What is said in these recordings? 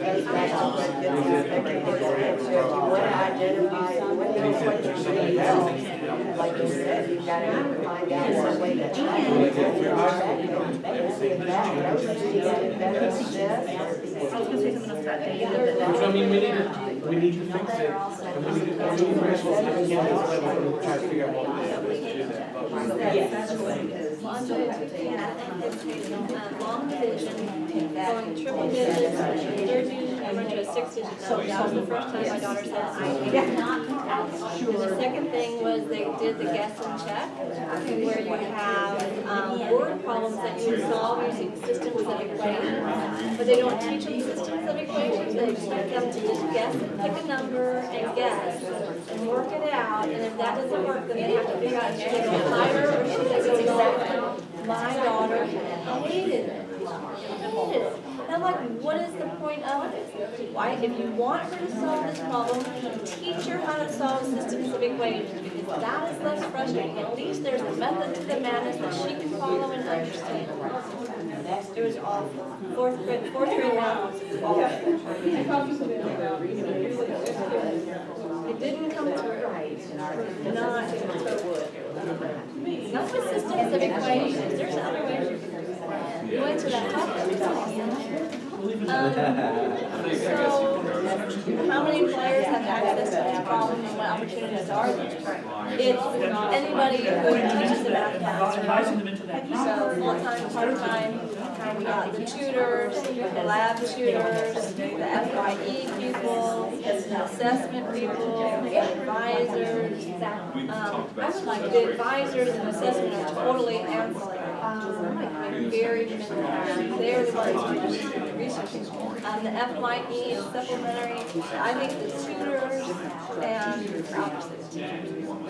goes back to what gets aspects. So if you want to identify what you need help, like you said, you've got to find out some way to track it. So I mean, we need to fix it, and we need to try to figure out what we do that. Long division, going triple digits, third digit number to a 6 digit number. That was the first time my daughter said I did not. The second thing was they did the guess and check, where you have word problems that you would solve using systems of equations, but they don't teach them systems of equations. They expect them to just guess, pick a number and guess and work it out, and if that doesn't work, then they have to figure out should they go higher or should they go lower. My daughter hated it. Hated it. And I'm like, what is the point of it? Why, if you want her to solve this problem, teach her how to solve systems of equations, because that is less frustrating. At least there's a method to the madness that she can follow and understand. It was awful. Fourth grade math was awful. It didn't come through. Not with systems of equations. There's other ways you can do that. We went to that topic. So, how many players have access to this problem and what opportunities are there? It's anybody who teaches the math class. So, full-time, part-time, we got the tutors, the lab tutors, the FYE people, the assessment people, the advisors. I would like the advisors and assessment are totally ancillary. Very minimal. They're the ones who do the researching. The FYE is supplementary. I think the tutors and obviously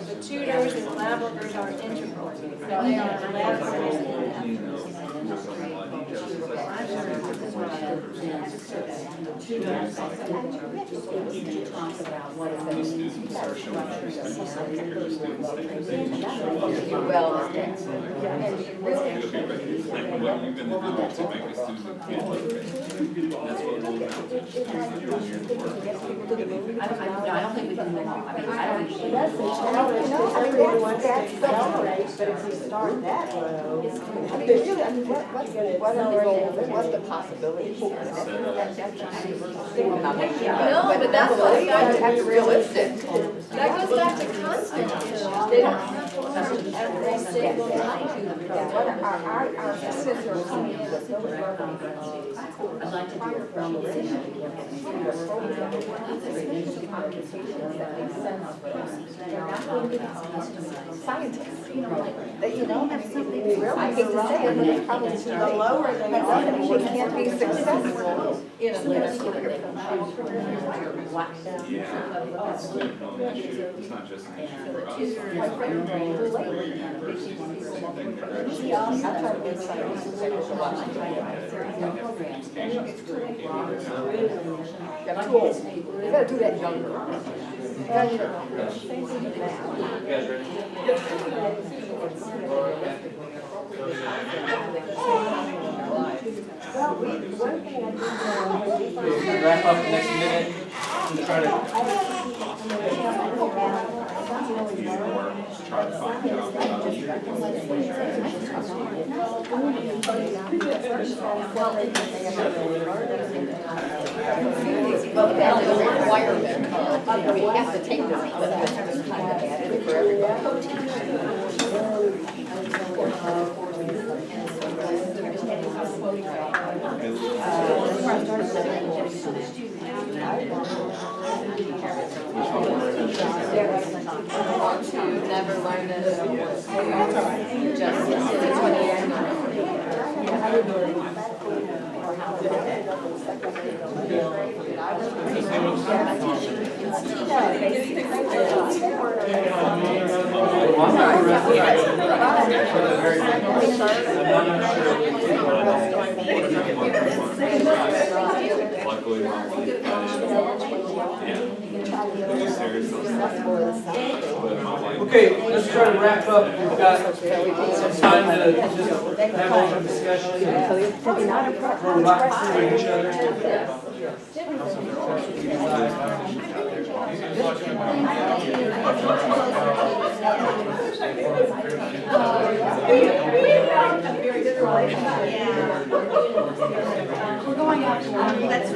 the tutors and lab workers are integral. They are the lab workers and the I don't think we can move on. I mean, I don't think But if you start that low, what's the possibility? No, but that's what That's realistic. that goes back to constant issues. They don't have to learn every single night. Our students are coming in with those I'd like to do it from the scientists, that have something to really hate to say it, but it's probably the lower they are, she can't be successful. It's not just an issue for That's cool. You gotta do that younger. Wrap up the next minute and try to find out. Well, that's a requirement. We have to take this, but it's kind of added for everybody. To never learn this, just it's 20 years luckily my wife got in. Seriously. But my wife. Okay, let's try to wrap up. We've got some time to just have open discussion. We're not seeing each other. We're going out to, that's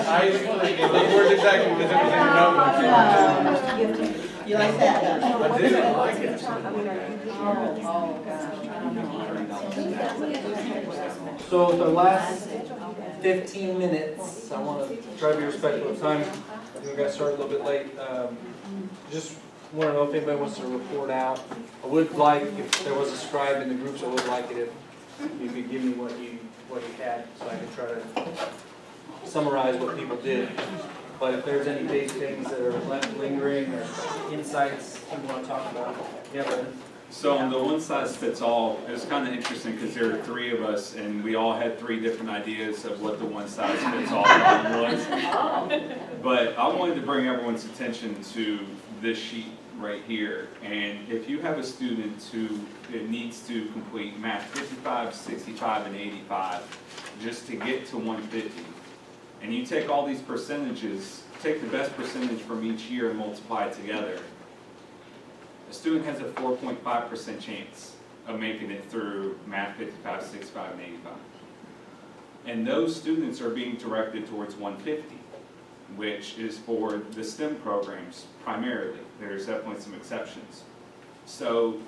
I the words exactly because it was in your notes. You like that? I didn't like it. So the last 15 minutes, I want to try to be respectful of time. We got started a little bit late. Just want to know if anybody wants to report out. I would like, if there was a scribe in the groups, I would like it if you could give me what you had, so I could try to summarize what people did. But if there's any big things that are left lingering or insights you want to talk about, yeah, but. So on the one size fits all, it was kind of interesting because there were three of us and we all had three different ideas of what the one size fits all was. But I wanted to bring everyone's attention to this sheet right here. And if you have a student who needs to complete math 55, 65, and 85 just to get to 150, and you take all these percentages, take the best percentage from each year and multiply it together, a student has a 4.5% chance of making it through math 55, 65, and 85. And those students are being directed towards 150, which is for the STEM programs primarily. There's definitely some exceptions. So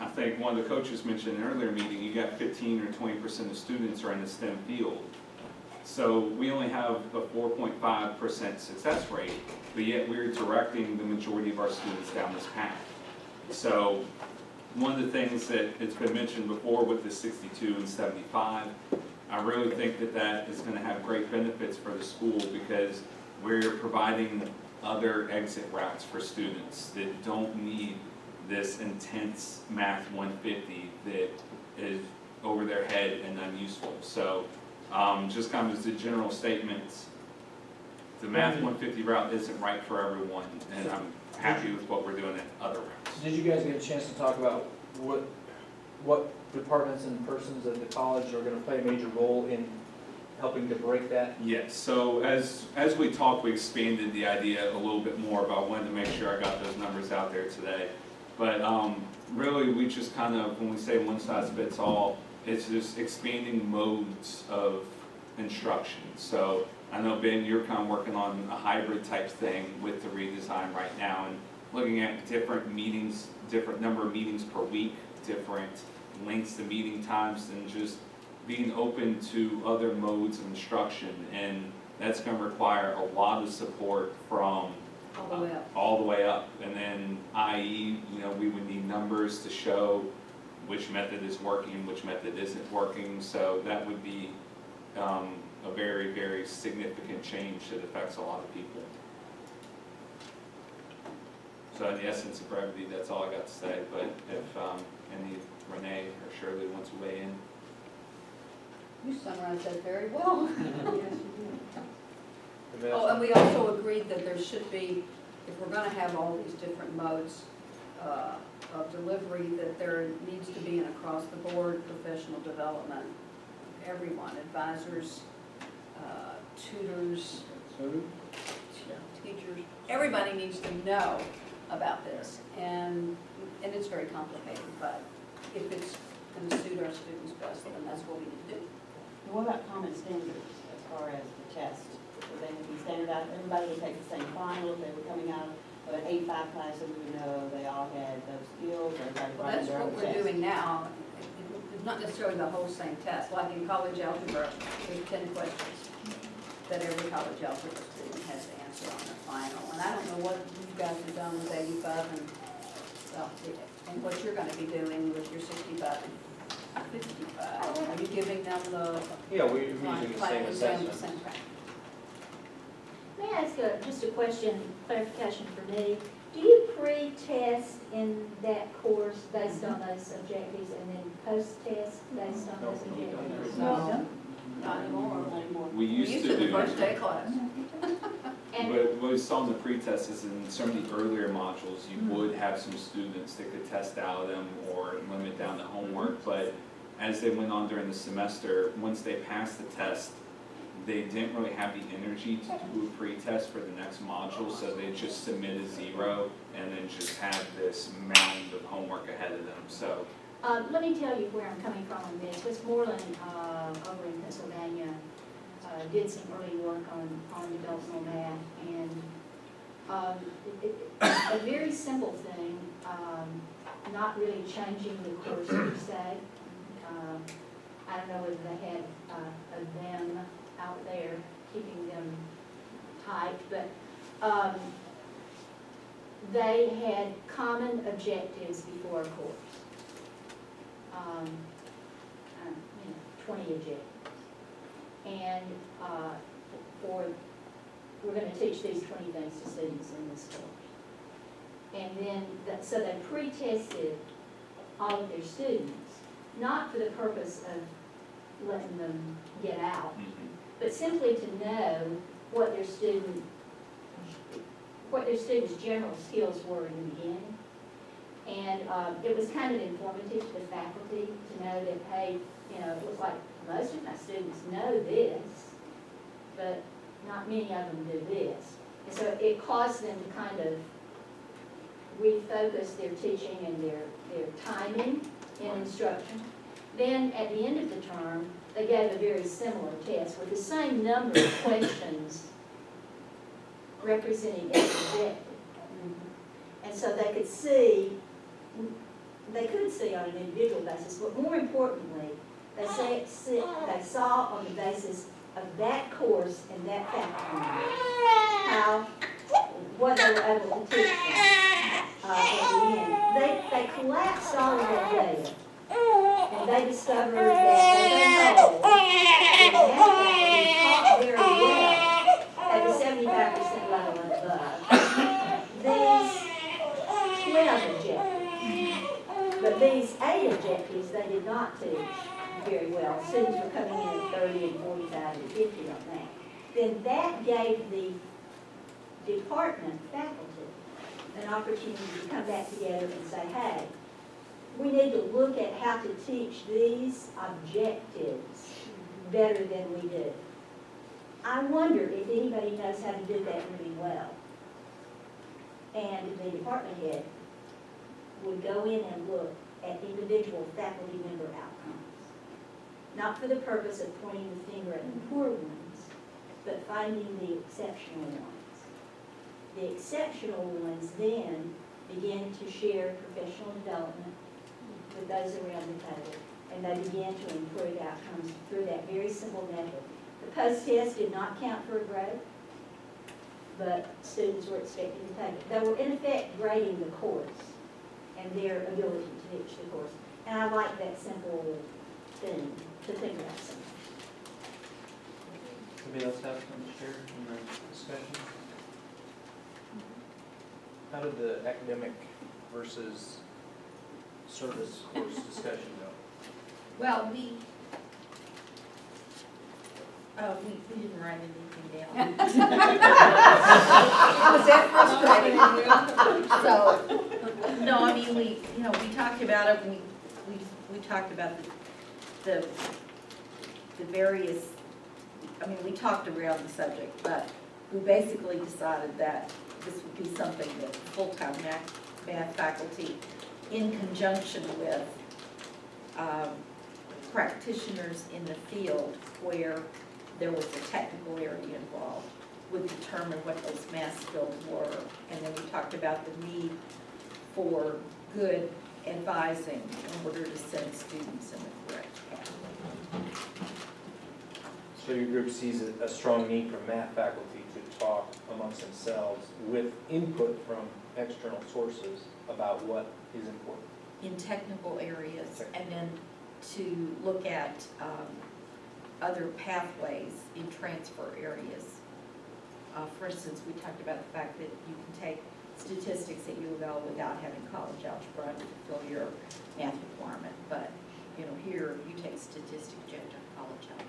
I think one of the coaches mentioned in an earlier meeting, you got 15 or 20% of students are in the STEM field. So we only have a 4.5% success rate, but yet we're directing the majority of our students down this path. So one of the things that it's been mentioned before with the 62 and 75, I really think that that is going to have great benefits for the school because we're providing other exit routes for students that don't need this intense math 150 that is over their head and unuseful. So just kind of as a general statement, the math 150 route isn't right for everyone, and I'm happy with what we're doing at other routes. Did you guys get a chance to talk about what departments and persons at the college are going to play a major role in helping to break that? Yes, so as we talked, we expanded the idea a little bit more, but I wanted to make sure I got those numbers out there today. But really, we just kind of, when we say one size fits all, it's just expanding modes of instruction. So I know, Ben, you're kind of working on a hybrid type thing with the redesign right now and looking at different meetings, different number of meetings per week, different lengths to meeting times, and just being open to other modes of instruction. And that's going to require a lot of support from all the way up. And then, i.e., we would need numbers to show which method is working, which method isn't working. So that would be a very, very significant change that affects a lot of people. So in the essence of brevity, that's all I got to say. But if any Renee or Shirley wants to weigh in. You summarized that very well. Oh, and we also agreed that there should be, if we're going to have all these different modes of delivery, that there needs to be an across-the-board professional development. Everyone, advisors, tutors, teachers, everybody needs to know about this. And it's very complicated, but if it's going to suit our students best, then that's what we need to do. What about common standards as far as the test? Would they be standardized? Everybody would take the same final if they were coming out of an 8-5 class, and we would know they all had those skills, or everybody Well, running that's their what own we're test. doing now. It's not necessarily the whole same test. Like in college algebra, there's 10 questions that every college algebra student has to answer on their final. And I don't know what you guys have done with 85 and what you're going to be doing with your 65 and 55. Are you giving them the Yeah, we're using the same assessment. same thing? May I ask just a question, clarification for me? Do you pre-test in that course based on those objectives and then post-test based on those objectives? No. Not anymore. Not anymore. We used to the do. first day class. And What we saw in the pretest is in some of the earlier modules, you would have some students that could test out of them or limit down the homework, but as they went on during the semester, once they passed the test, they didn't really have the energy to do a pretest for the next module, so they just submit a 0 and then just have this mound of homework ahead of them, so. let me tell you where I'm coming from on this. Westmoreland, over in Pennsylvania, did some early work on developmental math, and a very simple thing, not really changing the course per se. I don't know whether they had a them out there keeping them tight, but they had common objectives before a course. 20 objectives. And we're going to teach these 20 things to students in this course. And then, so they pre-tested all of their students, not for the purpose of letting them get out, but simply to know what their students' general skills were in the beginning. And it was kind of informative to the faculty to know that, hey, you know, it looks like most of my students know this, but not many of them do this. And so it caused them to kind of refocus their teaching and their timing in instruction. Then at the end of the term, they gave a very similar test with the same number of questions representing each objective. And so they could see on an individual basis, but more importantly, they saw on the basis of that course and that faculty what they were able to teach them at the end. They collapsed all of that data, and they discovered that as a whole, that faculty taught very well at the 75% level and above. These 12 objectives, but these 8 objectives they did not teach very well. Students were coming in at 30 and 45 and 50 on that. Then that gave the department faculty an opportunity to come back together and say, hey, we need to look at how to teach these objectives better than we do. I wonder if anybody knows how to do that really well. And the department head would go in and look at individual faculty member outcomes. Not for the purpose of pointing the finger at the poor ones, but finding the exceptional ones. The exceptional ones then began to share professional development with those around the table, and they began to improve outcomes through that very simple method. The post-test did not count for a grade, but students were expected to take it. They were in effect grading the course and their ability to teach the course. And I like that simple thing to think about something. Somebody else have something to share in the discussion? How did the academic versus service course discussion go? Well, we didn't write anything down. Was that frustrating? So, no, I mean, we talked about it, we talked about the various, I mean, we talked around the subject, but we basically decided that this would be something that full-time math faculty, in conjunction with practitioners in the field where there was a technical area involved, would determine what those math skills were. And then we talked about the need for good advising in order to send students in the correct path. So your group sees a strong need for math faculty to talk amongst themselves with input from external sources about what is important. In technical areas, and then to look at other pathways in transfer areas. For instance, we talked about the fact that you can take statistics at U of L without having college algebra to fulfill your math requirement, but here you take statistics, you have to have college algebra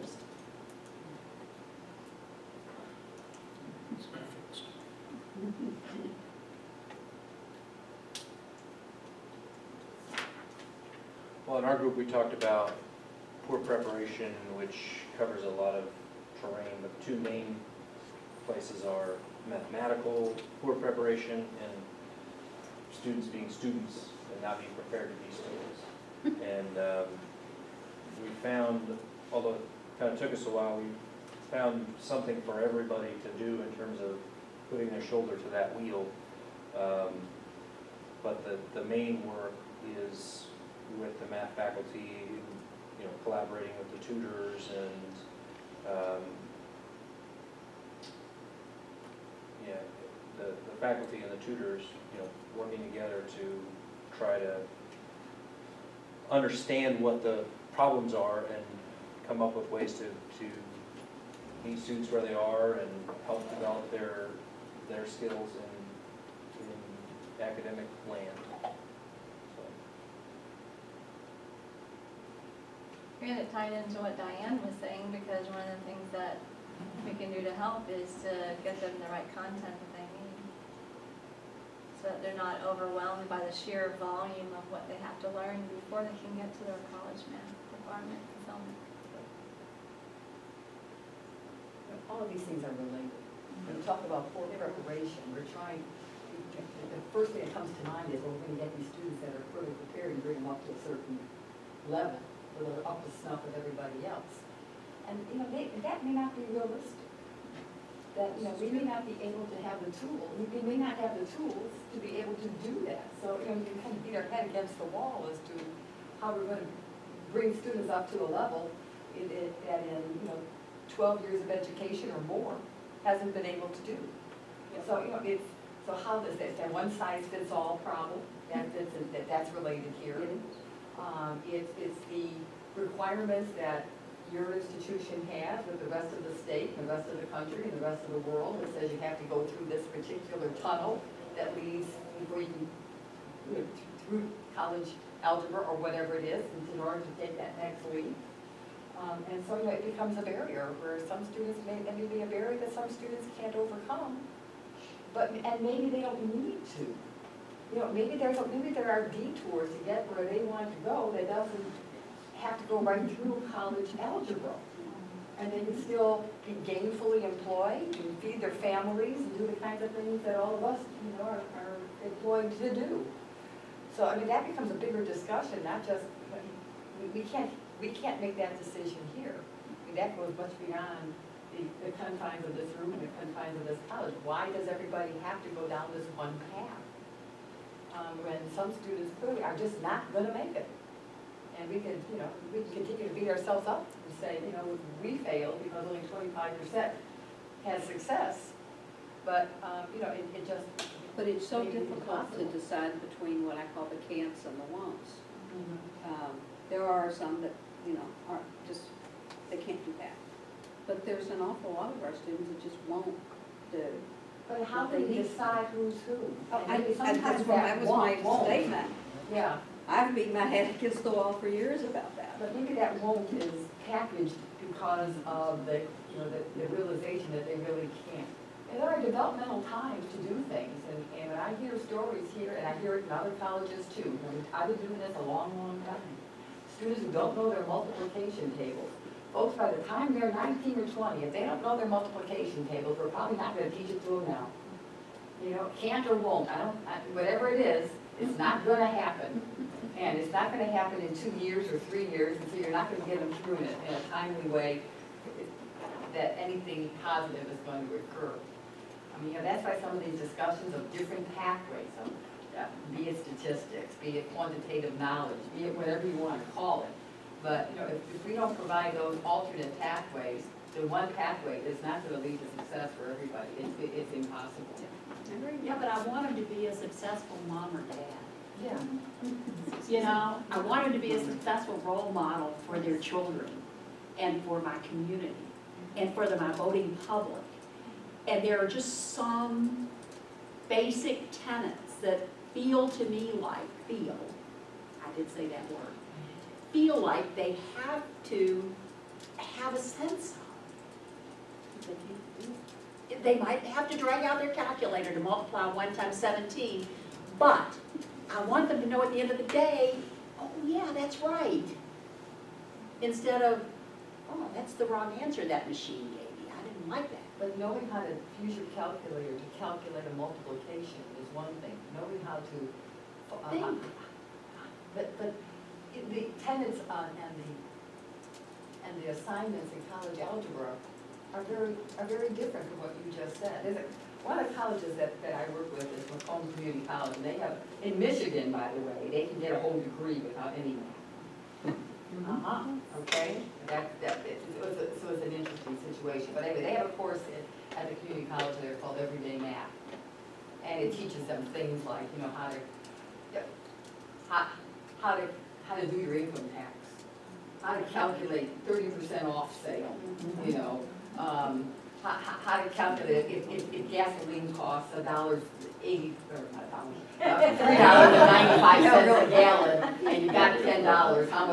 first. in our group, we talked about poor preparation, which covers a lot of terrain, but the two main places are mathematical poor preparation and students being students and not being prepared to be students. And we found, although it kind of took us a while, we found something for everybody to do in terms of putting their shoulder to that wheel. But the main work is with the math faculty, you know, collaborating with the tutors and yeah, the faculty and the tutors, you know, working together to try to understand what the problems are and come up with ways to meet students where they are and help develop their skills in academic land. So. And it tied into what Diane was saying, because one of the things that we can do to help is to get them the right content that they need, so that they're not overwhelmed by the sheer volume of what they have to learn before they can get to their college math department fulfillment. All of these things are related. When you talk about poor preparation, we're trying, the first thing that comes to mind is, well, we're going to get these students that are fully prepared and bring them up to a certain level, so they're up to snuff with everybody else. And, you know, that may not be realistic. That, you know, we may not be able to have the tools, we may not have the tools to be able to do that. So, you know, we can kind of beat our head against the wall as to how we're going to bring students up to a level that in, you know, 12 years of education or more hasn't been able to do. So, you know, so how does that one-size-fits-all problem, that's related here. It's the requirements that your institution has with the rest of the state, and the rest of the country, and the rest of the world. It says you have to go through this particular tunnel that leads before you can, you know, through college algebra or whatever it is, in order to take that next leap. And so, you know, it becomes a barrier where some students may be a barrier that some students can't overcome, and maybe they don't need to. You know, maybe there are detours to get where they want to go that doesn't have to go right through college algebra. And they can still be gainfully employed and feed their families and do the kinds of things that all of us, you know, are employed to do. So, I mean, that becomes a bigger discussion, not just, we can't make that decision here. I mean, that goes much beyond the confines of this room and the confines of this college. Why does everybody have to go down this one path? When some students clearly are just not going to make it. And we can, you know, we can continue to beat ourselves up and say, you know, we failed because only 25% had success. But, you know, it just... But it's so difficult to decide between what I call the can'ts and the won'ts. There are some that, you know, are just, they can't do that. But there's an awful lot of our students that just won't do. But how do you decide who's who? That was my statement. Yeah. I've beat my head against the wall for years about that. But maybe that won't is packaged because of the, you know, the realization that they really can't. And there are developmental times to do things, and when I hear stories here, and I hear it in other colleges too, you know, I've been doing this a long, long time. Students who don't know their multiplication tables. Folks, by the time they're 19 or 20, if they don't know their multiplication tables, we're probably not going to teach it to them now. You know, can't or won't, whatever it is, it's not going to happen. And it's not going to happen in 2 years or 3 years, and so you're not going to get them through in a timely way that anything positive is going to occur. I mean, you know, that's why some of these discussions of different pathways, be it statistics, be it quantitative knowledge, be it whatever you want to call it. But, you know, if we don't provide those alternate pathways, the one pathway is not going to lead to success for everybody. It's impossible. Yeah, but I want them to be a successful mom or dad. Yeah. You know, I want them to be a successful role model for their children and for my community and for my voting public. And there are just some basic tenets that feel to me like, I did say that word, feel like they have to have a sense of. They might have to drag out their calculator to multiply 1 times 17, but I want them to know at the end of the day, oh, yeah, that's right. Instead of, oh, that's the wrong answer that machine gave me, I didn't like that. But knowing how to use your calculator to calculate a multiplication is one thing. Knowing how to, Think. but the tenets and the assignments in college algebra are very different from what you just said. One of the colleges that I work with is Macomb Community College, and they have, in Michigan, by the way, they can get a whole degree without any math. Okay? So it's an interesting situation. But anyway, they have a course at the community college there called Everyday Math. And it teaches them things like, you know, how to do your income tax, how to calculate 30% off sale, you know, how to calculate if gasoline costs $1.80 or not $3.95 a gallon, and you got $10. How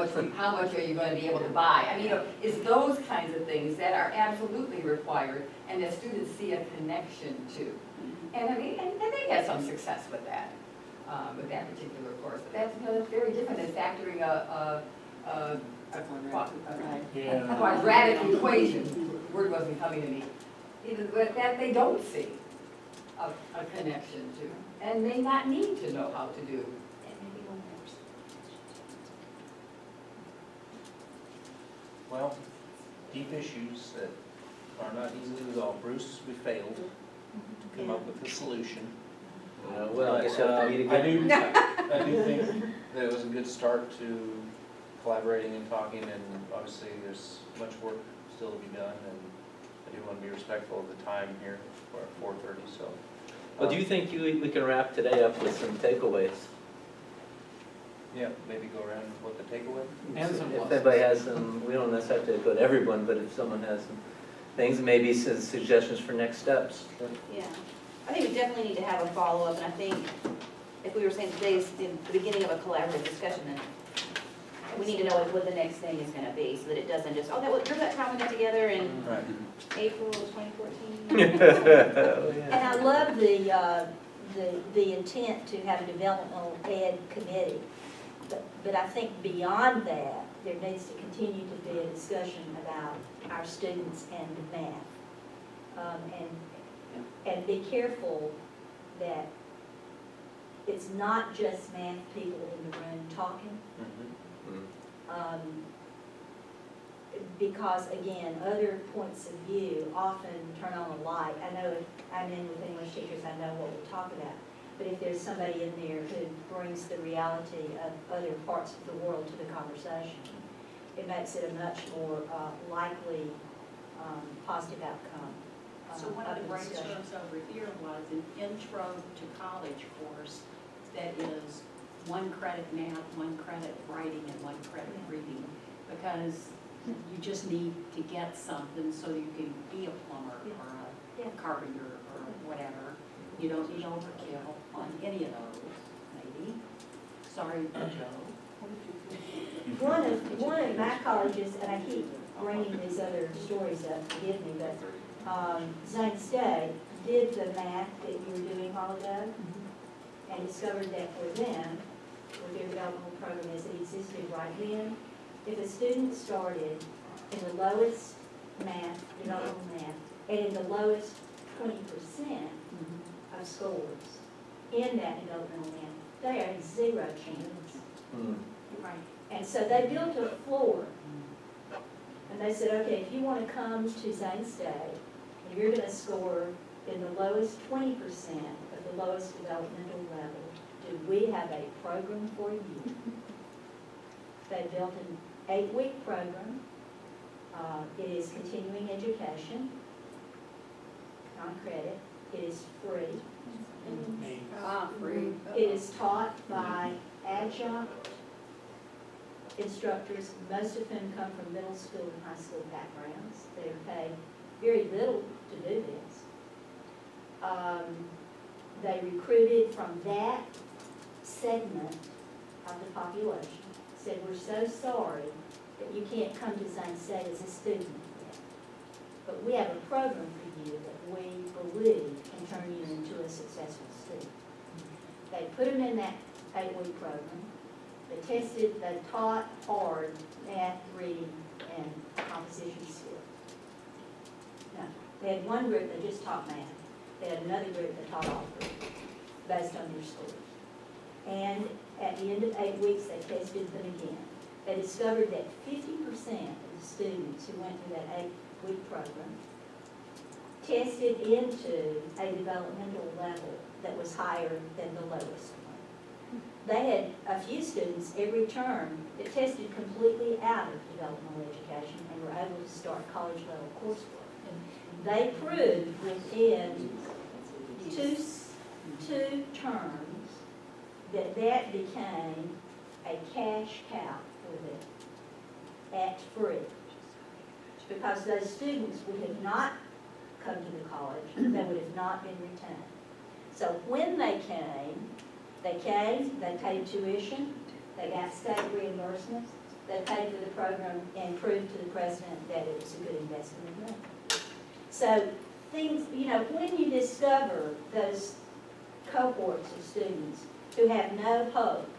much are you going to be able to buy? I mean, you know, it's those kinds of things that are absolutely required, and that students see a connection to. And I mean, and they had some success with that particular course. But that's, you know, that's very different than factoring a quadratic equation. The word wasn't coming to me. But that they don't see a connection to, and may not need to know how to do. Well, deep issues that are not easily resolved. Bruce, we failed to come up with a solution. Well, I guess you have to meet I again. I do think that it was a good start to collaborating and talking, and obviously there's much work still to be done, and I do want to be respectful of the time here. We're at 4:30, so. Well, do you think we can wrap today up with some takeaways? Yeah, maybe go around with what the takeaway? If anybody has some, we don't necessarily have to go to everyone, but if someone has some things, maybe some suggestions for next steps. Yeah, I think we definitely need to have a follow-up, and I think if we were saying today's the beginning of a collaborative discussion, then we need to know what the next thing is gonna be, so that it doesn't just, oh, remember that time we got together in Right. April of 2014? Oh, yeah. And I love the intent to have a developmental ed committee, but I think beyond that, there needs to continue to be a discussion about our students and math. And be careful that it's not just math people in the room talking. Because again, other points of view often turn on a light. I know if I'm in with English teachers, I know what we'll talk about. But if there's somebody in there who brings the reality of other parts of the world to the conversation, it makes it a much more likely positive outcome. So one of the discussion. brainstorms over here was an intro to college course that is 1 credit math, 1 credit writing, and 1 credit reading. Because you just need to get something so you can be a plumber or a carpenter or whatever. You don't need overkill on any of those, maybe. Sorry, Joe. One of my colleges, and I keep bringing these other stories up, forgive me, but Zane State did the math that you were doing a while ago, and discovered that for them, with their developmental program as it existed right then, if a student started in the lowest math, developmental math, and in the lowest 20% of scores in that developmental math, they had 0 chance. Right. And so they built a floor. And they said, okay, if you want to come to Zane State, and you're going to score in the lowest 20% of the lowest developmental level, do we have a program for you? They built an 8-week program. It is continuing education, non-credit. It is free. Free. It is taught by adjunct instructors, most of whom come from middle school and high school backgrounds. They are paid very little to do this. They recruited from that segment of the population, said, we're so sorry that you can't come to Zane State as a student yet, but we have a program for you that we believe can turn you into a successful student. They put them in that 8-week program. They tested, they taught hard math, reading, and composition skills. No, they had one group that just taught math. They had another group that taught all three, based on their scores. And at the end of 8 weeks, they tested them again. They discovered that 50% of the students who went through that 8-week program tested into a developmental level that was higher than the lowest one. They had a few students every term that tested completely out of developmental education and were able to start college level coursework. They proved within two terms that became a cash cow for them at free. Because those students would have not come to the college, they would have not been retained. So when they came, they paid tuition, they got state reimbursements, they paid for the program and proved to the president that it was a good investment of money. So things, when you discover those cohorts of students who have no hope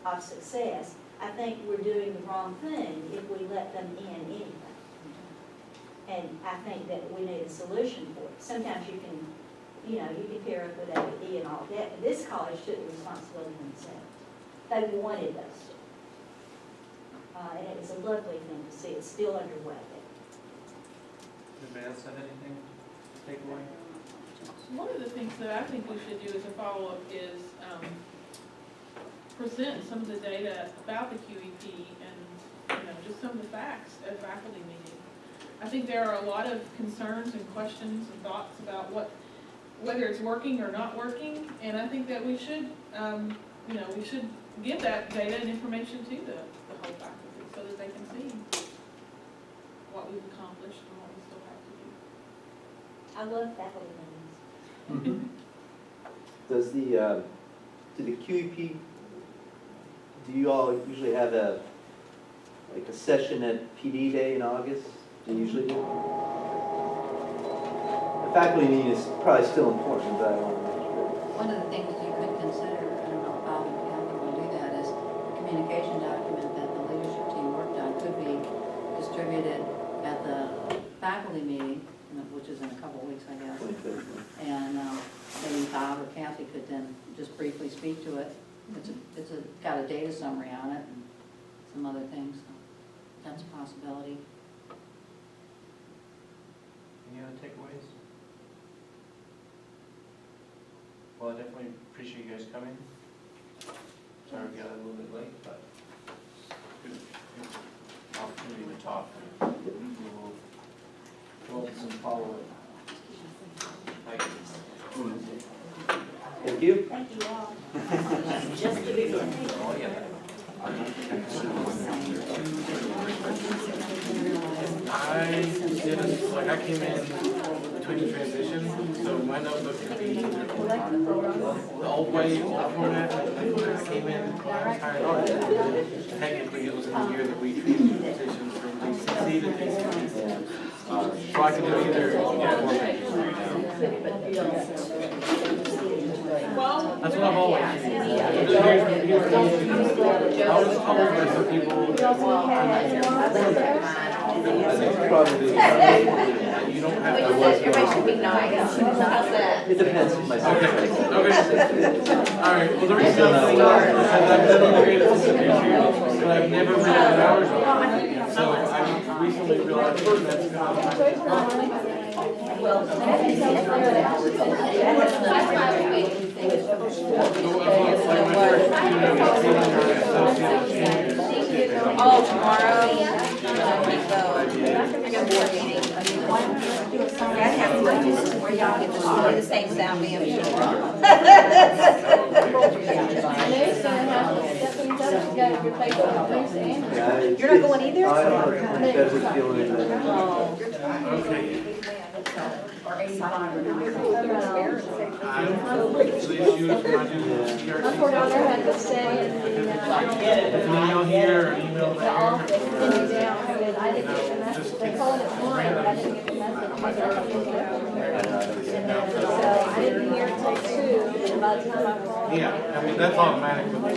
of success, I think we're doing the wrong thing if we let them in anyway. And I think that we need a solution for it. Sometimes you can pair up with ABD and all that, but this college took the responsibility themselves. They wanted us to. And it was a lovely thing to see. It's still underway. Anybody else have anything to take away? One of the things that I think we should do as a follow-up is present some of the data about the QEP and just some of the facts at a faculty meeting. I think there are a lot of concerns and questions and thoughts about whether it's working or not working, and I think that we should we should give that data and information to the whole faculty so that they can see what we've accomplished and what we still have to do. I love faculty meetings. Does do the QEP, do you all usually have a session at PD Day in August? Do you usually do? The faculty meeting is probably still important, but I want to make sure. One of the things you could consider, I don't know if Bob and Kathy will do that, is the communication document that the leadership team worked on could be distributed at the faculty meeting, which is in a couple of weeks, I guess. And maybe Bob or Kathy could then just briefly speak to it. It's got a data summary on it and some other things. So that's a possibility. Any other takeaways? Well, I definitely appreciate you guys coming. Sorry we got a little bit late, but good opportunity to talk. We'll go over some follow-up. Thank you. Thank you all. Just the beginning. I came in between the transitions, so my notebook could be the old way, old format. I came in, technically it was in the year that we changed the positions from GCC to GCC. So I can do either. That's what I've always seen. I was told by some people, you don't have to. Everybody should be nice. How's that? It depends on my situation. Okay. All right. Well, the reason I'm saying is I've been on the great assistant, but I've never been on hours on. So I recently realized that's Oh, tomorrow? I got a board meeting. I have lunches where y'all get to do the same without me, I'm sure. You're not going either? I don't know, better feeling okay. Or 85 or 90. I don't the issue is when I do the My poor daughter had to stay in An email here, or email the there. office, sitting down, because I didn't get the message. They called it fine, but I didn't get the message. So I didn't hear it till 2, and by the time I called. Yeah, I mean, that's automatic with the